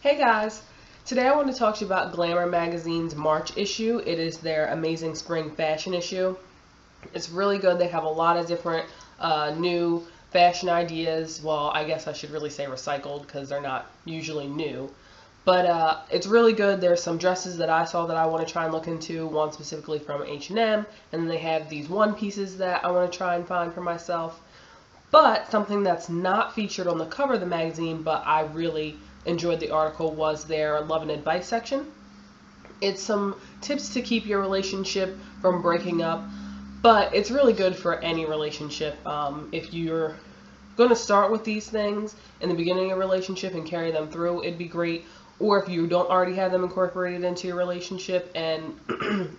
Hey guys! Today I want to talk to you about Glamour magazine's March issue. It is their amazing spring fashion issue. It's really good. They have a lot of different new fashion ideas. Well, I guess I should really say recycled because they're not usually new. But it's really good. There's some dresses that I saw that I want to try and look into, one specifically from H&M, and then they have these one pieces that I want to try and find for myself. But something that's not featured on the cover of the magazine, but I really enjoyed the article, was their love and advice section. It's some tips to keep your relationship from breaking up, but it's really good for any relationship. If you're going to start with these things in the beginning of a relationship and carry them through, it'd be great. Or if you don't already have them incorporated into your relationship and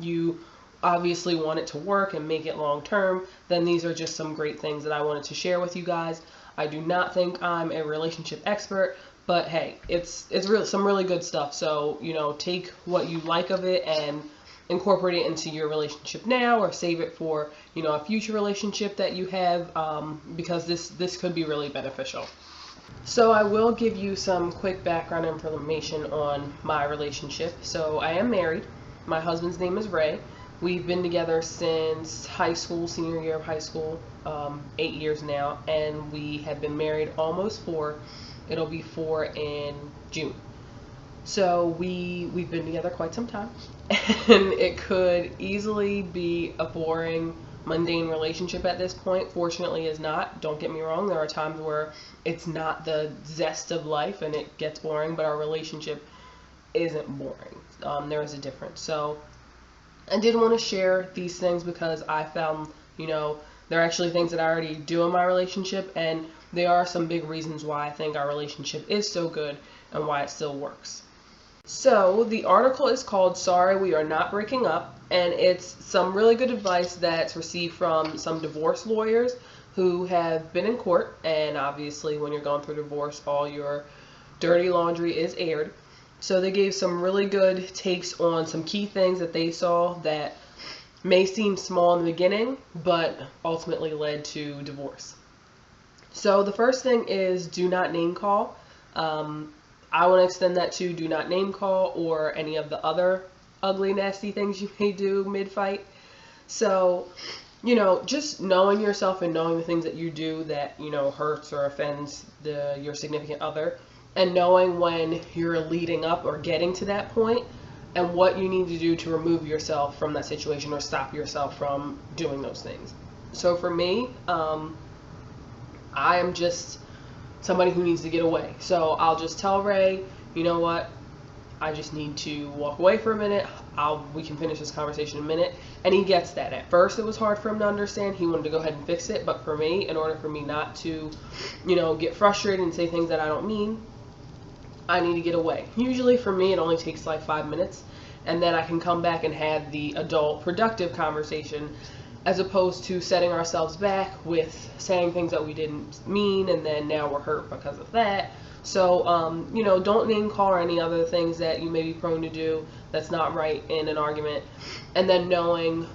you obviously want it to work and make it long term, then these are just some great things that I wanted to share with you guys. I do not think I'm a relationship expert, but hey, it's some really good stuff. So, take what you like of it and incorporate it into your relationship now, or save it for, a future relationship that you have, because this could be really beneficial. So I will give you some quick background information on my relationship. So I am married. My husband's name is Ray. We've been together since high school, senior year of high school, 8 years now, and we have been married almost 4. It'll be 4 in June. So we've been together quite some time, and it could easily be a boring, mundane relationship at this point. Fortunately, it's not. Don't get me wrong. There are times where it's not the zest of life and it gets boring, but our relationship isn't boring. There is a difference. So I did want to share these things because I found, they're actually things that I already do in my relationship, and they are some big reasons why I think our relationship is so good and why it still works. So the article is called "Sorry, We Are Not Breaking Up," and it's some really good advice that's received from some divorce lawyers who have been in court, and obviously when you're going through divorce, all your dirty laundry is aired. So they gave some really good takes on some key things that they saw that may seem small in the beginning, but ultimately led to divorce. So the first thing is do not name call. I want to extend that to do not name call or any of the other ugly, nasty things you may do mid-fight. So, just knowing yourself and knowing the things that you do that, hurts or offends your significant other, and knowing when you're leading up or getting to that point and what you need to do to remove yourself from that situation or stop yourself from doing those things. So for me, I am just somebody who needs to get away. So I'll just tell Ray, you know what, I just need to walk away for a minute. We can finish this conversation in a minute. And he gets that. At first it was hard for him to understand. He wanted to go ahead and fix it. But for me, in order for me not to, get frustrated and say things that I don't mean, I need to get away. Usually for me, it only takes like 5 minutes. And then I can come back and have the adult, productive conversation, as opposed to setting ourselves back with saying things that we didn't mean, and then now we're hurt because of that. So, don't name call or any other things that you may be prone to do that's not right in an argument. And then knowing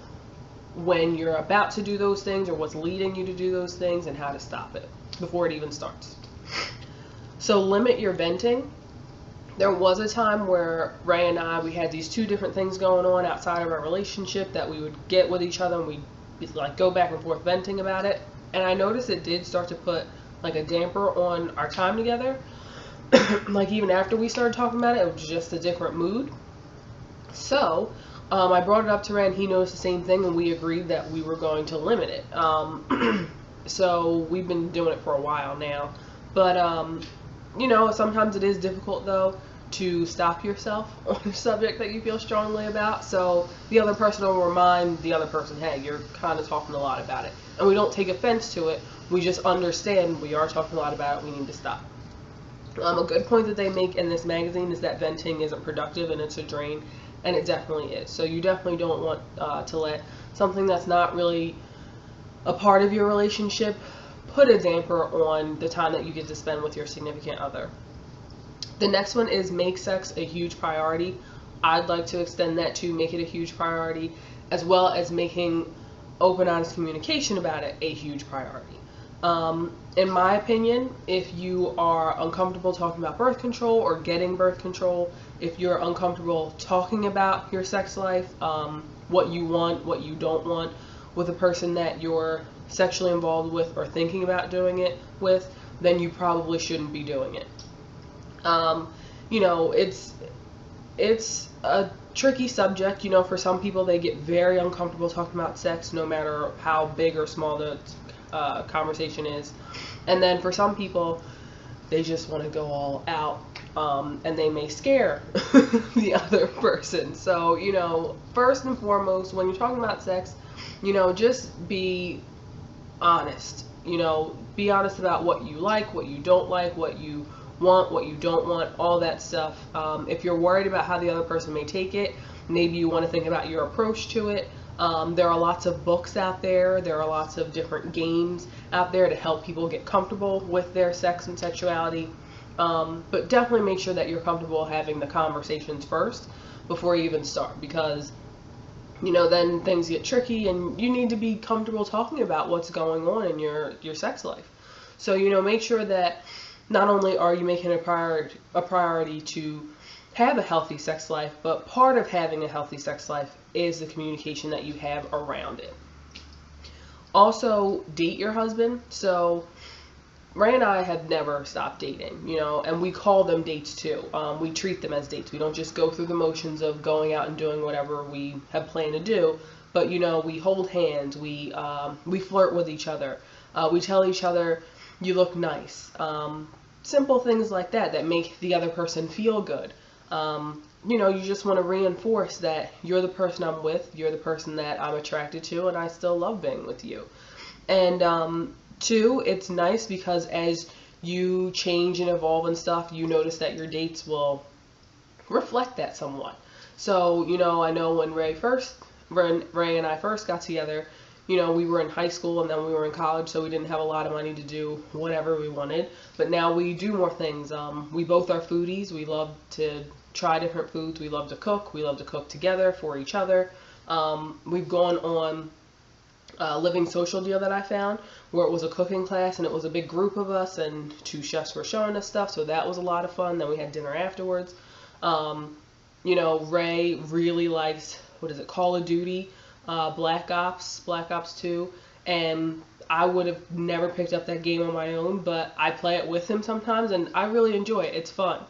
when you're about to do those things or what's leading you to do those things and how to stop it before it even starts. So limit your venting. There was a time where Ray and we had these 2 different things going on outside of our relationship that we would get with each other and we'd go back and forth venting about it. And I noticed it did start to put like a damper on our time together. Like even after we started talking about it, it was just a different mood. So I brought it up to Ray and he noticed the same thing, and we agreed that we were going to limit it. So we've been doing it for a while now. But sometimes it is difficult though to stop yourself on a subject that you feel strongly about. So the other person will remind the other person, hey, you're kind of talking a lot about it. And we don't take offense to it. We just understand we are talking a lot about it. We need to stop. A good point that they make in this magazine is that venting isn't productive and it's a drain. And it definitely is. So you definitely don't want to let something that's not really a part of your relationship put a damper on the time that you get to spend with your significant other. The next one is make sex a huge priority. I'd like to extend that to make it a huge priority, as well as making open, honest communication about it a huge priority. In my opinion, if you are uncomfortable talking about birth control or getting birth control, if you're uncomfortable talking about your sex life, what you want, what you don't want with a person that you're sexually involved with or thinking about doing it with, then you probably shouldn't be doing it. You know, it's a tricky subject. You know, for some people they get very uncomfortable talking about sex, no matter how big or small the conversation is. And then for some people, they just want to go all out, and they may scare the other person. So, you know, first and foremost, when you're talking about sex, you know, just be honest. You know, be honest about what you like, what you don't like, what you want, what you don't want, all that stuff. If you're worried about how the other person may take it, maybe you want to think about your approach to it. There are lots of books out there. There are lots of different games out there to help people get comfortable with their sex and sexuality. But definitely make sure that you're comfortable having the conversations first before you even start, because you know, then things get tricky and you need to be comfortable talking about what's going on in your sex life. So, you know, make sure that not only are you making a priority to have a healthy sex life, but part of having a healthy sex life is the communication that you have around it. Also, date your husband. So Ray and I had never stopped dating, you know, and we call them dates too. We treat them as dates. We don't just go through the motions of going out and doing whatever we have planned to do, but you know, we hold hands, we flirt with each other, we tell each other, you look nice. Simple things like that that make the other person feel good. You know, you just want to reinforce that you're the person I'm with, you're the person that I'm attracted to, and I still love being with you. And two, it's nice because as you change and evolve and stuff, you notice that your dates will reflect that somewhat. So, you know when Ray and I first got together, you know, we were in high school and then we were in college, so we didn't have a lot of money to do whatever we wanted. But now we do more things. We both are foodies. We love to try different foods. We love to cook. We love to cook together for each other. We've gone on a living social deal that I found where it was a cooking class and it was a big group of us and two chefs were showing us stuff, so that was a lot of fun. Then we had dinner afterwards. You know, Ray really likes, Call of Duty, Black Ops 2, and I would have never picked up that game on my own, but I play it with him sometimes and I really enjoy it. It's fun.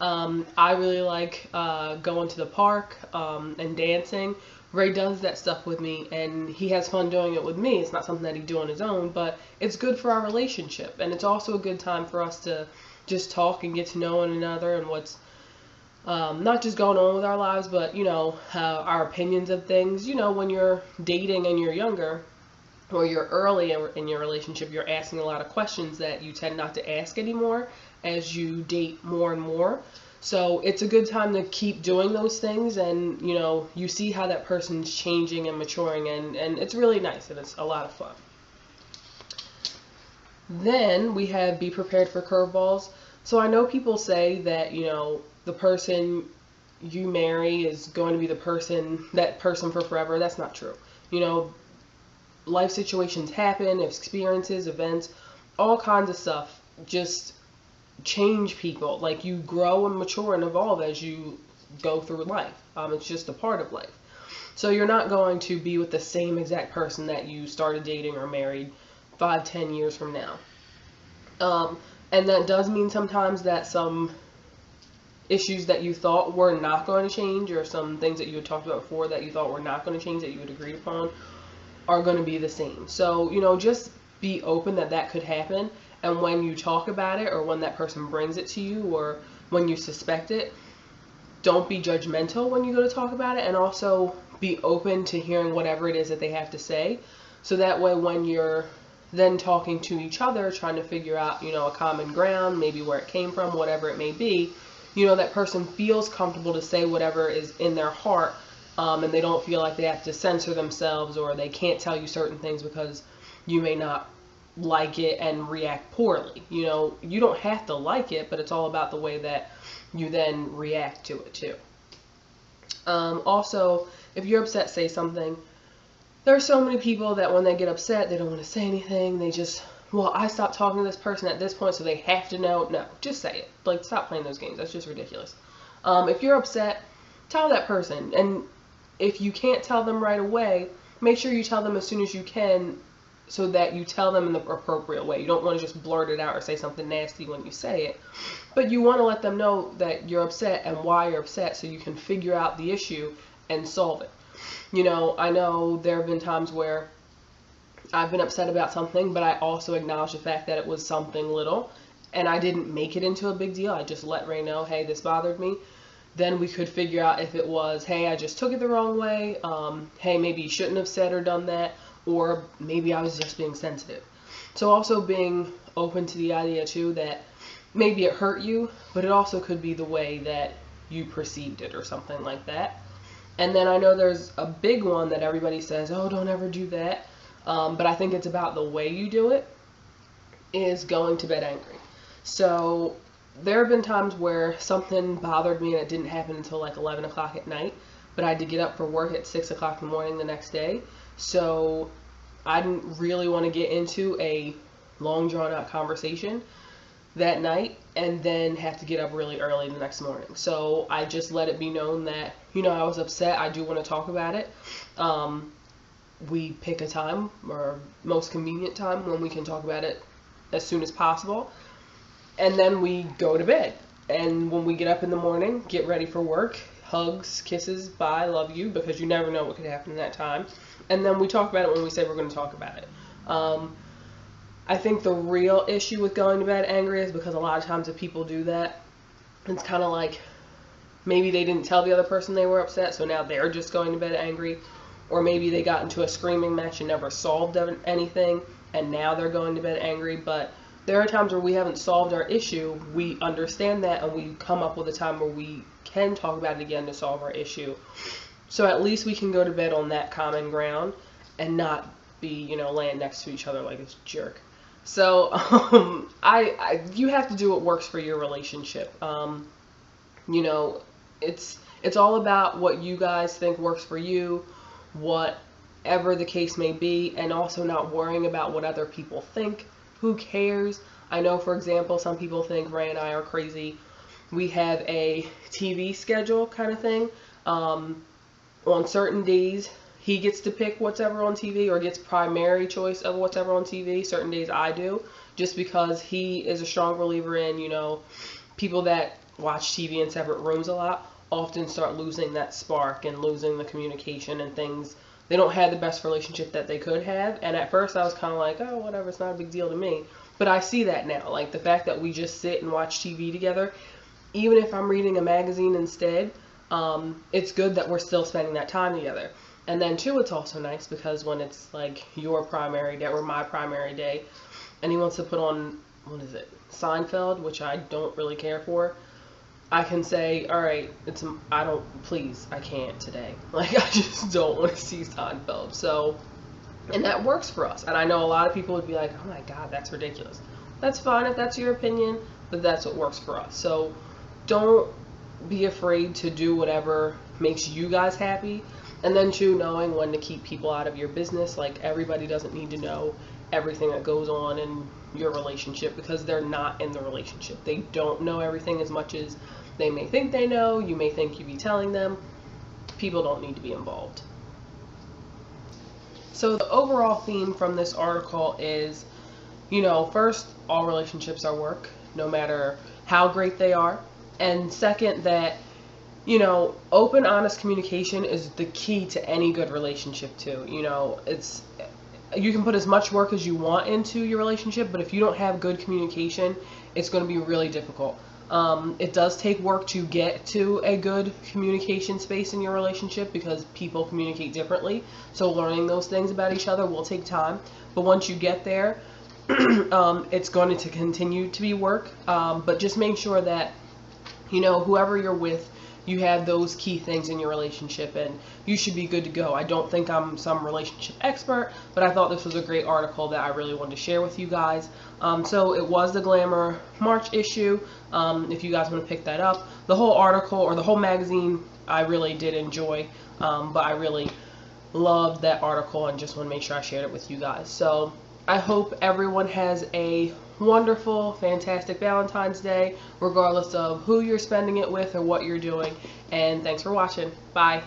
I really like going to the park and dancing. Ray does that stuff with me and he has fun doing it with me. It's not something that he'd do on his own, but it's good for our relationship, and it's also a good time for us to just talk and get to know one another and what's not just going on with our lives, but you know, our opinions of things. You know, when you're dating and you're younger or you're early in your relationship, you're asking a lot of questions that you tend not to ask anymore as you date more and more. So it's a good time to keep doing those things, and you know, you see how that person's changing and maturing, and it's really nice and it's a lot of fun. Then we have be prepared for curveballs. So I know people say that, you know, the person you marry is going to be that person for forever. That's not true. You know, life situations happen, experiences, events, all kinds of stuff just change people. Like, you grow and mature and evolve as you go through life. It's just a part of life. So you're not going to be with the same exact person that you started dating or married 5-10 years from now. And that does mean sometimes that some issues that you thought were not going to change, or some things that you had talked about before that you thought were not going to change that you had agreed upon, are going to be the same. So, you know, just be open that that could happen. And when you talk about it, or when that person brings it to you, or when you suspect it, don't be judgmental when you go to talk about it, and also be open to hearing whatever it is that they have to say. So that way, when you're then talking to each other, trying to figure out, you know, a common ground, maybe where it came from, whatever it may be, you know, that person feels comfortable to say whatever is in their heart, and they don't feel like they have to censor themselves, or they can't tell you certain things because you may not like it and react poorly. You know, you don't have to like it, but it's all about the way that you then react to it too. Also, if you're upset, say something. There are so many people that when they get upset, they don't want to say anything. They just well, I stopped talking to this person at this point, so they have to know. No, just say it. Like, stop playing those games. That's just ridiculous. If you're upset, tell that person. And if you can't tell them right away, make sure you tell them as soon as you can, so that you tell them in the appropriate way. You don't want to just blurt it out or say something nasty when you say it. But you want to let them know that you're upset and why you're upset, so you can figure out the issue and solve it. You know, I know there have been times where I've been upset about something, but I also acknowledge the fact that it was something little, and I didn't make it into a big deal. I just let Ray know, hey, this bothered me. Then we could figure out if it was, hey, I just took it the wrong way, hey, maybe you shouldn't have said or done that, or maybe I was just being sensitive. So also being open to the idea too that maybe it hurt you, but it also could be the way that you perceived it or something like that. And then I know there's a big one that everybody says, oh, don't ever do that. But I think it's about the way you do it, is going to bed angry. So there have been times where something bothered me and it didn't happen until like 11 o'clock at night, but I had to get up for work at 6 o'clock in the morning the next day. So I didn't really want to get into a long drawn out conversation that night and then have to get up really early the next morning. So I just let it be known that, you know, I was upset. I do want to talk about it. We pick a time, or most convenient time, when we can talk about it as soon as possible. And then we go to bed. And when we get up in the morning, get ready for work, hugs, kisses, bye, love you, because you never know what could happen in that time. And then we talk about it when we say we're going to talk about it. I think the real issue with going to bed angry is because a lot of times if people do that, it's kind of like maybe they didn't tell the other person they were upset, so now they're just going to bed angry. Or maybe they got into a screaming match and never solved anything, and now they're going to bed angry. But there are times where we haven't solved our issue. We understand that, and we come up with a time where we can talk about it again to solve our issue. So at least we can go to bed on that common ground and not be, you know, laying next to each other like this jerk. So you have to do what works for your relationship. You know, it's all about what you guys think works for you, whatever the case may be, and also not worrying about what other people think. Who cares? I know, for example, some people think Ray and I are crazy. We have a TV schedule kind of thing. On certain days, he gets to pick what's ever on TV, or gets primary choice of what's ever on TV. Certain days I do, just because he is a strong believer in, you know, people that watch TV in separate rooms a lot often start losing that spark and losing the communication and things. They don't have the best relationship that they could have. And at first I was kind of like, oh, whatever, it's not a big deal to me. But I see that now. Like, the fact that we just sit and watch TV together, even if I'm reading a magazine instead, it's good that we're still spending that time together. And then too, it's also nice because when it's like your primary day or my primary day, and he wants to put on, what is it, Seinfeld, which I don't really care for, I can say, all right, I can't today. Like, I just don't want to see Seinfeld. So, and that works for us. And I know a lot of people would be like, oh my God, that's ridiculous. That's fine if that's your opinion, but that's what works for us. So don't be afraid to do whatever makes you guys happy. And then too, knowing when to keep people out of your business. Like, everybody doesn't need to know everything that goes on in your relationship, because they're not in the relationship. They don't know everything as much as they may think they know. You may think you be telling them. People don't need to be involved. So the overall theme from this article is, you know, first, all relationships are work, no matter how great they are. And second, that, you know, open, honest communication is the key to any good relationship too. You know, you can put as much work as you want into your relationship, but if you don't have good communication, it's going to be really difficult. It does take work to get to a good communication space in your relationship, because people communicate differently. So learning those things about each other will take time. But once you get there, it's going to continue to be work. But just make sure that, you know, whoever you're with, you have those key things in your relationship, and you should be good to go. I don't think I'm some relationship expert, but I thought this was a great article that I really wanted to share with you guys. So it was the Glamour March issue. If you guys want to pick that up, the whole article, or the whole magazine, I really did enjoy, but I really loved that article and just want to make sure I shared it with you guys. So I hope everyone has a wonderful, fantastic Valentine's Day, regardless of who you're spending it with or what you're doing. And thanks for watching. Bye.